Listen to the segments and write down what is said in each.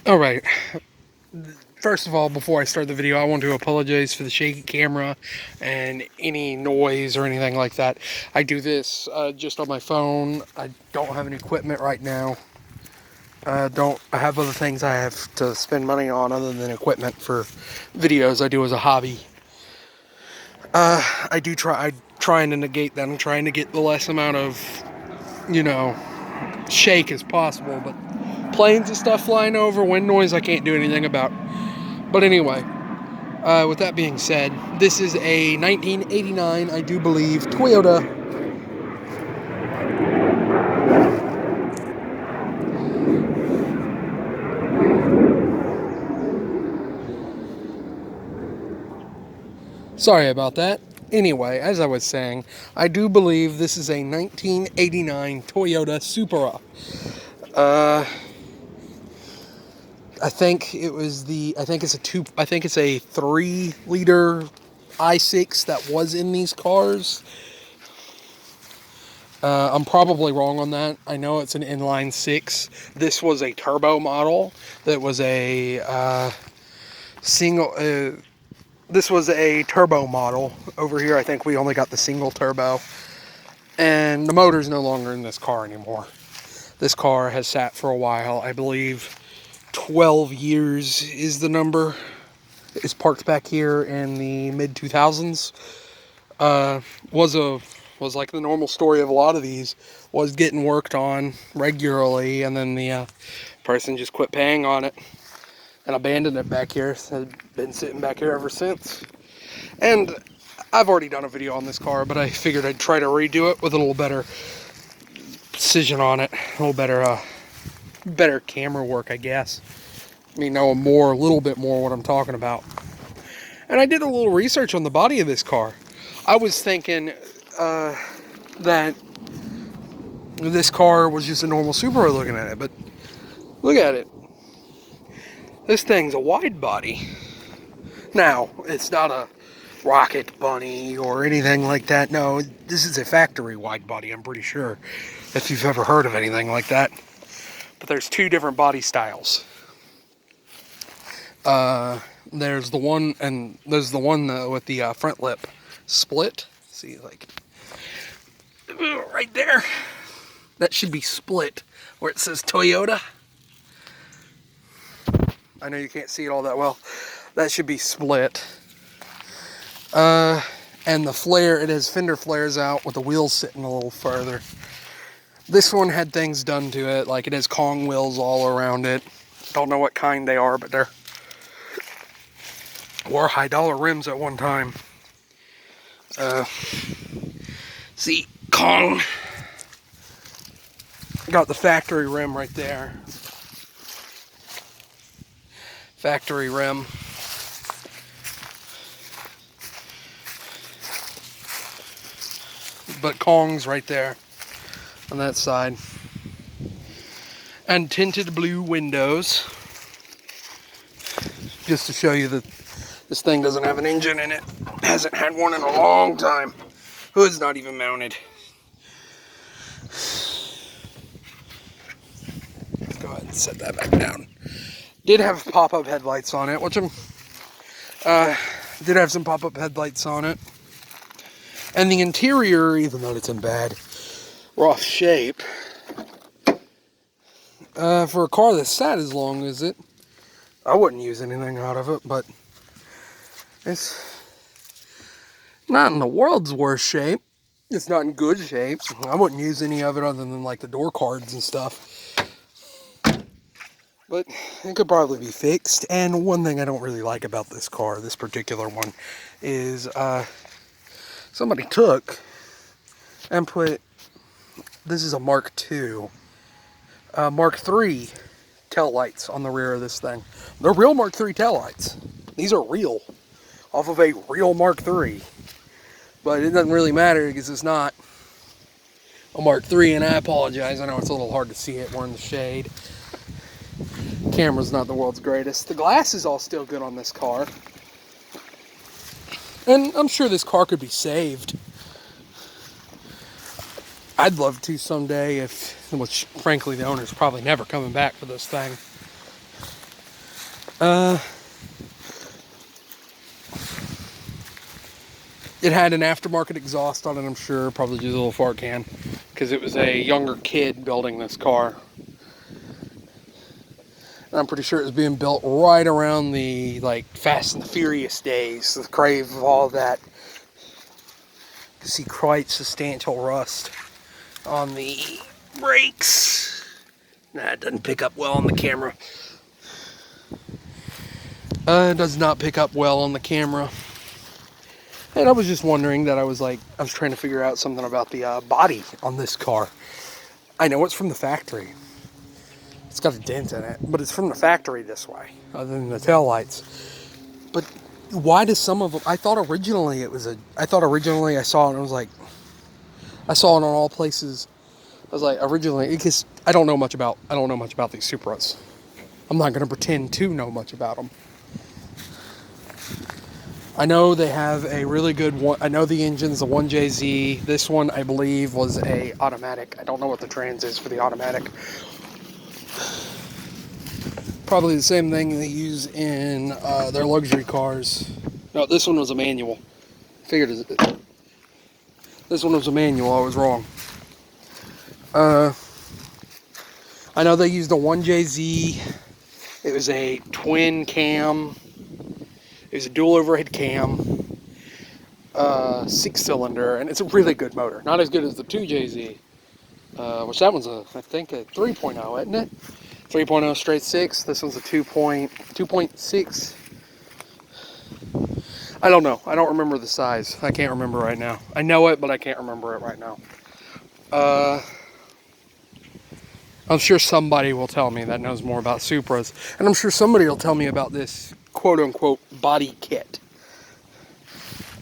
Alright, first of all, before I start the video, I want to apologize for the shaky camera and any noise or anything like that. I do this just on my phone. I don't have any equipment right now. I have other things I have to spend money on other than equipment for videos I do as a hobby. I'm trying to negate that. I'm trying to get the less amount of, shake as possible, but planes and stuff flying over, wind noise, I can't do anything about. But anyway, with that being said, this is a 1989, I do believe, Toyota. Sorry about that. Anyway, as I was saying, I do believe this is a 1989 Toyota Supra. I think it's a 3-liter i6 that was in these cars. I'm probably wrong on that. I know it's an inline 6. This was a turbo model. That was a this was a turbo model. Over here, I think we only got the single turbo. And the motor's no longer in this car anymore. This car has sat for a while. I believe 12 years is the number. It's parked back here in the mid-2000s. Was like the normal story of a lot of these, was getting worked on regularly, and then the person just quit paying on it and abandoned it back here. So it's been sitting back here ever since. And I've already done a video on this car, but I figured I'd try to redo it with a little better precision on it, a little better camera work, I guess. I mean, know a little bit more what I'm talking about. And I did a little research on the body of this car. I was thinking that this car was just a normal Supra looking at it, but look at it. This thing's a wide body. Now, it's not a rocket bunny or anything like that. No, this is a factory wide body, I'm pretty sure, if you've ever heard of anything like that. But there's two different body styles. There's the one with the front lip split. See, like right there, that should be split where it says Toyota. I know you can't see it all that well. That should be split. And the flare, it has fender flares out with the wheels sitting a little further. This one had things done to it, like it has Kong wheels all around it. Don't know what kind they are, but they're wore high dollar rims at one time. See, Kong got the factory rim right there. Factory rim. But Kong's right there on that side. And tinted blue windows. Just to show you that this thing doesn't have an engine in it. Hasn't had one in a long time. Hood's not even mounted. Let's go ahead and set that back down. Did have pop-up headlights on it, which did have some pop-up headlights on it. And the interior, even though it's in bad, rough shape, for a car that's sat as long as it, I wouldn't use anything out of it, but it's not in the world's worst shape. It's not in good shape. I wouldn't use any of it other than like the door cards and stuff. But it could probably be fixed. And one thing I don't really like about this car, this particular one, is somebody took and put, this is a Mark II, Mark III tail lights on the rear of this thing. They're real Mark III tail lights. These are real, off of a real Mark III. But it doesn't really matter because it's not a Mark III, and I apologize. I know it's a little hard to see it. We're in the shade. Camera's not the world's greatest. The glass is all still good on this car. And I'm sure this car could be saved. I'd love to someday, which frankly the owner's probably never coming back for this thing. Uh, it had an aftermarket exhaust on it, I'm sure, probably just a little fart can, because it was a younger kid building this car. And I'm pretty sure it was being built right around the like Fast and the Furious days, the crave of all that. You can see quite substantial rust on the brakes. Nah, it doesn't pick up well on the camera. It does not pick up well on the camera. And I was just wondering that I was trying to figure out something about the body on this car. I know it's from the factory. It's got a dent in it, but it's from the factory this way, other than the taillights. But why does some of them, I thought originally I saw it and I was like, I saw it on all places. I was like, originally, because I don't know much about these Supras. I'm not going to pretend to know much about them. I know they have a really good one. I know the engine's a 1JZ. This one, I believe, was a automatic. I don't know what the trans is for the automatic. Probably the same thing they use in their luxury cars. No, this one was a manual. Figured it. This one was a manual. I was wrong. I know they used a 1JZ. It was a twin cam. It was a dual overhead cam. 6-cylinder, and it's a really good motor. Not as good as the 2JZ. Which that one's I think a 3.0, isn't it? 3.0 straight 6. This one's a 2.6. I don't know. I don't remember the size. I can't remember right now. I know it, but I can't remember it right now. I'm sure somebody will tell me that knows more about Supras. And I'm sure somebody will tell me about this quote-unquote body kit.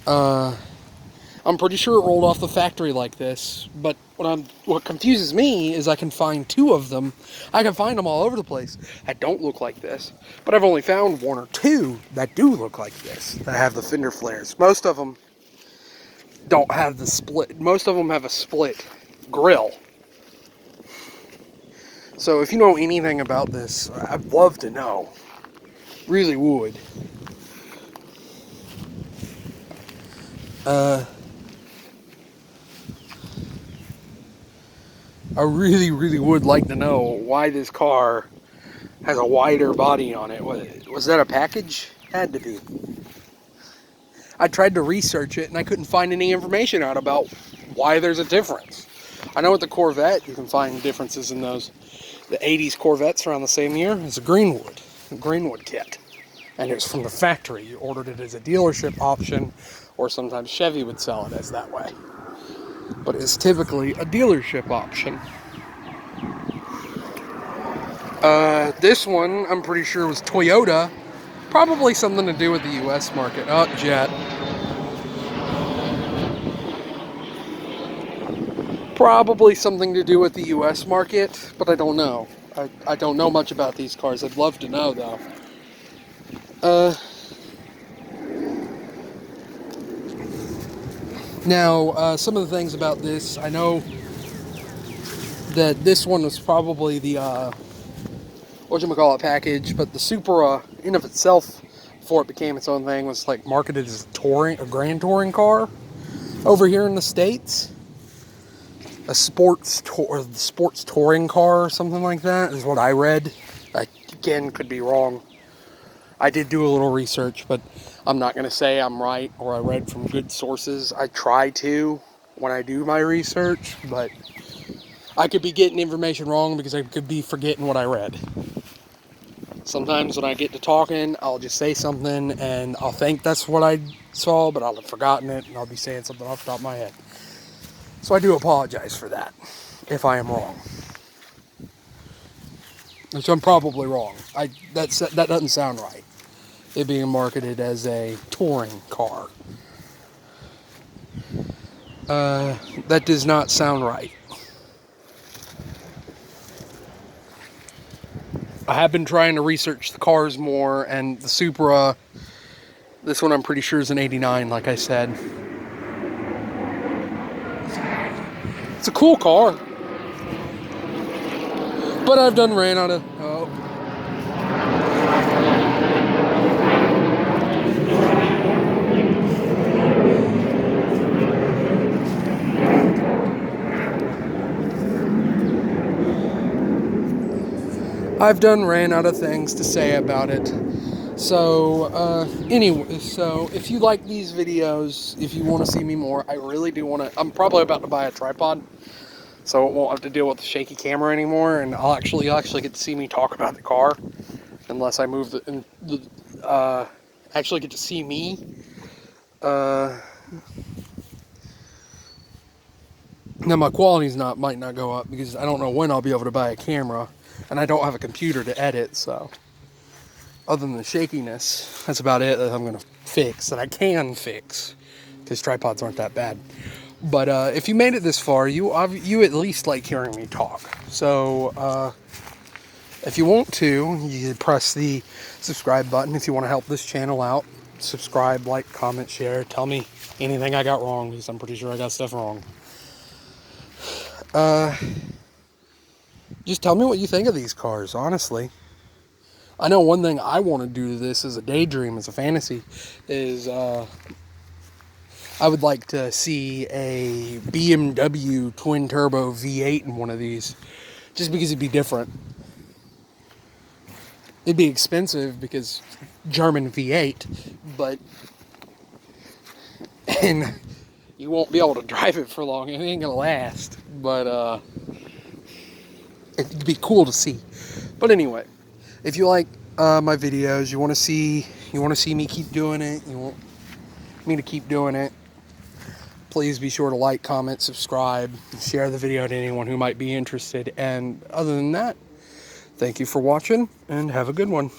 I'm pretty sure it rolled off the factory like this, but what confuses me is I can find 2 of them. I can find them all over the place that don't look like this, but I've only found 1 or 2 that do look like this, that have the fender flares. Most of them don't have the split. Most of them have a split grill. So if you know anything about this, I'd love to know. Really would. I really, really would like to know why this car has a wider body on it. Was that a package? Had to be. I tried to research it and I couldn't find any information out about why there's a difference. I know with the Corvette you can find differences in those. The 80s Corvettes around the same year is a Greenwood kit. And it's from the factory. You ordered it as a dealership option, or sometimes Chevy would sell it as that way. But it's typically a dealership option. This one, I'm pretty sure, was Toyota. Probably something to do with the U.S. market. Oh, jet. Probably something to do with the U.S. market, but I don't know. I don't know much about these cars. I'd love to know, though. Now, some of the things about this, I know that this one was probably the, whatchamacallit package, but the Supra, in of itself, before it became its own thing, was like marketed as a grand touring car over here in the States. A sports touring car or something like that is what I read. I, again, could be wrong. I did do a little research, but I'm not going to say I'm right or I read from good sources. I try to when I do my research, but I could be getting information wrong because I could be forgetting what I read. Sometimes when I get to talking, I'll just say something and I'll think that's what I saw, but I'll have forgotten it and I'll be saying something off the top of my head. So I do apologize for that, if I am wrong. Which I'm probably wrong. That doesn't sound right. It being marketed as a touring car. That does not sound right. I have been trying to research the cars more, and the Supra, this one I'm pretty sure is an 89, like I said. It's a cool car. But I've done ran out of... I've done ran out of things to say about it. So, anyway, so if you like these videos, if you want to see me more, I really do want to. I'm probably about to buy a tripod, so it won't have to deal with the shaky camera anymore, and you'll actually get to see me talk about the car, unless I move actually get to see me. Now my quality's might not go up because I don't know when I'll be able to buy a camera, and I don't have a computer to edit, so. Other than the shakiness, that's about it that I'm going to fix, that I can fix, because tripods aren't that bad. But if you made it this far, you at least like hearing me talk. So if you want to, you press the subscribe button if you want to help this channel out. Subscribe, like, comment, share. Tell me anything I got wrong, because I'm pretty sure I got stuff wrong. Just tell me what you think of these cars, honestly. I know one thing I want to do to this as a daydream, as a fantasy, is I would like to see a BMW twin turbo V8 in one of these, just because it'd be different. It'd be expensive because German V8, but and you won't be able to drive it for long. It ain't gonna last, but it'd be cool to see. But anyway, if you like my videos, you want to see me keep doing it, you want me to keep doing it, please be sure to like, comment, subscribe, share the video to anyone who might be interested. And other than that, thank you for watching, and have a good one.